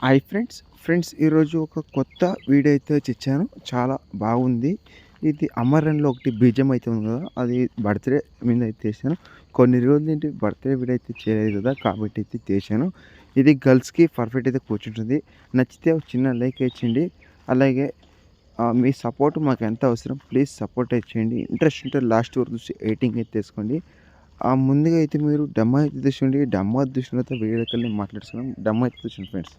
Hi friends ఈరోజు ఒక కొత్త వీడియో అయితే తెచ్చాను. చాలా బాగుంది. ఇది అమరన్‌లో ఒకటి బీజం అయితే ఉంది కదా! అది బర్త్‌డే మీద అయితే చేశాను. కొన్ని రోజుల నుండి బర్త్‌డే వీడియో అయితే చేయలేదు కదా! కాబట్టి అయితే చేశాను. ఇది గర్ల్స్‌కి పర్ఫెక్ట్ అయితే కూర్చుంటుంది. నచ్చితే ఒక చిన్న లైక్ ఇచ్చేయండి. అలాగే మీ సపోర్ట్ మాకు ఎంత అవసరం. ప్లీజ్ సపోర్ట్ అయితే చేయండి. ఇంట్రెస్ట్ ఉంటే లాస్ట్ వరకు చూసి ఎడిటింగ్ అయితే చేసుకోండి. ముందుగా అయితే మీరు డెమో అయితే చూడండి. డెమో చూసిన తర్వాత వీడియోకెళ్ళి మాట్లాడుకుందాం. డెమో అయితే చూడండి ఫ్రెండ్స్.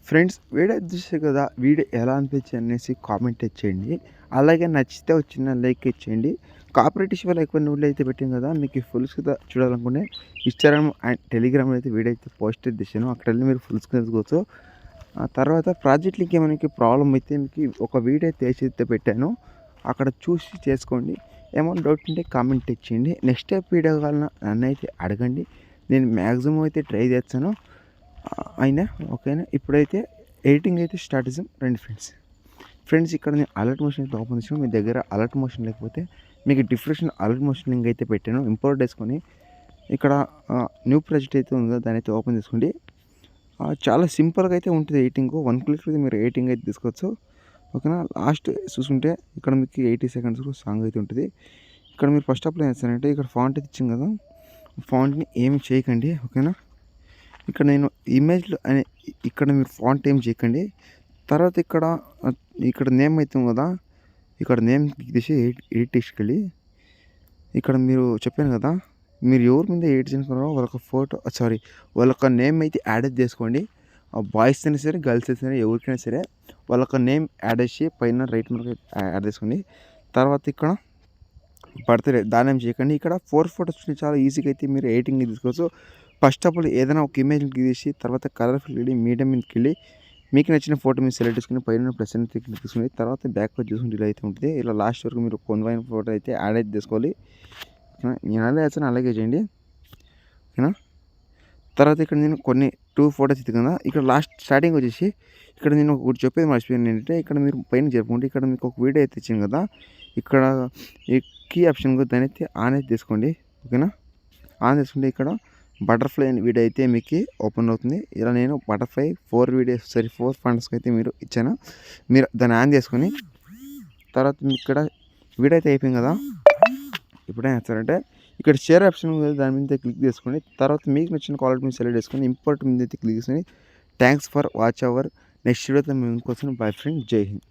ఫ్రెండ్స్ వీడియో చూసారు కదా! వీడియో ఎలా అనిపించింది అనేసి కామెంట్ చేయండి. అలాగే నచ్చితే ఒక చిన్న లైక్ ఇచ్చేయండి. కాపీరైట్ ఇష్యూ వల్ల ఎక్కువ న్యూడ్లు అయితే పెట్టాం కదా! మీకు ఫుల్ స్క్రీన్ చూడాలనుకుంటే ఇన్‌స్టాగ్రామ్ అండ్ టెలిగ్రామ్‌లో అయితే వీడియో అయితే పోస్ట్ చేశాను. అక్కడెళ్ళి మీరు ఫుల్ స్క్రీన్ చూసుకోవచ్చు. ఆ తర్వాత ప్రాజెక్ట్ లింక్ ఏమైనా ప్రాబ్లమ్ అయితే మీకు ఒక వీడియో అయితే పెట్టాను. అక్కడ చూసి చేసుకోండి. ఏమైనా డౌట్ ఉంటే కామెంట్ ఇచ్చేయండి. నెక్స్ట్ టైప్ వీడియో కావాలన్నా నన్నైతే అడగండి. నేను మ్యాక్సిమం అయితే ట్రై చేస్తాను. అయినా ఓకేనా. ఇప్పుడైతే ఎడిటింగ్ అయితే స్టార్ట్ చేద్దాం రండి ఫ్రెండ్స్ ఇక్కడ నేను అలర్ట్ మోషన్ అయితే ఓపెన్ చేసాను. మీ దగ్గర అలర్ట్ మోషన్ లేకపోతే మీకు డిఫరెంట్ అలర్ట్ మోషన్ లింక్ అయితే పెట్టాను. ఇంపోర్ట్ చేసుకొని ఇక్కడ న్యూ ప్రాజెక్ట్ అయితే ఉందో దాన్ని అయితే ఓపెన్ చేసుకోండి. చాలా సింపుల్గా అయితే ఉంటుంది ఎడిటింగ్. 1 క్లిక్ అయితే మీరు ఎడిటింగ్ అయితే తీసుకోవచ్చు. ఓకేనా. లాస్ట్ చూసుకుంటే ఇక్కడ మీకు 80 సెకండ్స్ సాంగ్ అయితే ఉంటుంది. ఇక్కడ మీరు ఫస్ట్ అప్లో ఏం చేస్తారంటే ఇక్కడ ఫాంట్ అయితే ఇచ్చింది కదా! ఫాంట్ని ఏమి చేయకండి. ఓకేనా. ఇక్కడ నేను ఇమేజ్‌లో ఇక్కడ మీరు ఫాంట్ ఏం చేయకండి. తర్వాత ఇక్కడ నేమ్ అయితే ఉంది కదా! ఇక్కడ నేమ్ తీసి ఎడిట్ తీసుకెళ్ళి ఇక్కడ మీరు చెప్పాను కదా! మీరు ఎవరి మీద ఎడిట్ చేసుకున్నారో వాళ్ళొక ఫోటో వాళ్ళొక నేమ్ అయితే యాడ్ చేసుకోండి. బాయ్స్ అయినా సరే, గర్ల్స్ అయినా సరే ఎవరికైనా సరే వాళ్ళొక నేమ్ యాడ్ చేసి పైన రైట్ మార్క్ యాడ్ చేసుకోండి. తర్వాత ఇక్కడ బర్త్‌డే దాన్నేం చేయకండి. ఇక్కడ 4 ఫోటోస్ చాలా ఈజీగా అయితే మీరు ఎడిటింగ్ తీసుకోవచ్చు. ఫస్ట్ ఆఫ్ ఆల్ ఏదైనా ఒక ఇమేజ్‌ని తీసి తర్వాత కలర్ ఫిల్ వెళ్ళి మీడియం మీదకెళ్ళి మీకు నచ్చిన ఫోటో మీరు సెలెక్ట్ చేసుకొని పైన ప్లస్ అని క్లిక్ చేసుకొని తర్వాత బ్యాక్‌వర్డ్ చూసుకుంటే ఇలా అయితే ఉంటుంది. ఇలా లాస్ట్ వరకు మీరు కొనవైన ఫోటో అయితే యాడ్ అయితే చేసుకోవాలి. నేను ఎలా చేస్తానో అలాగే చేయండి. ఓకేనా. తర్వాత ఇక్కడ నేను కొన్ని 2 ఫోటోస్ ఎత్తుకున్నా. ఇక్కడ స్టార్టింగ్ వచ్చేసి ఇక్కడ నేను ఒకటి చెప్పేది మర్చిపోయాను ఏంటంటే ఇక్కడ మీరు పైన జరుపుకుంటే ఇక్కడ మీకు ఒక వీడియో అయితే ఇచ్చింది కదా! ఇక్కడ ఈ కీ ఆప్షన్ దాన్ని అయితే ఆన్ అయితే చేసుకోండి. ఓకేనా. ఆన్ చేసుకుంటే ఇక్కడ బటర్‌ఫ్లై అనే వీడియో అయితే మీకు ఓపెన్ అవుతుంది. ఇలా నేను బటర్‌ఫ్లై 4 ఫండ్స్‌కి అయితే మీరు ఇచ్చాను. మీరు దాన్ని ఆన్ చేసుకొని తర్వాత మీకు ఇక్కడ వీడియో అయితే అయిపోయింది కదా! ఇప్పుడేం చేస్తారంటే ఇక్కడ షేర్ ఆప్షన్ ఉంది దాని మీద క్లిక్ చేసుకోండి. తర్వాత మీకు నచ్చిన క్వాలిటీ మీద సెలెక్ట్ చేసుకొని ఇంపోర్ట్ మీద అయితే క్లిక్ చేసుకొని thanks for watch our next వీడియోతో మేము ఇంకోసం బై ఫ్రెండ్ జై హింద్.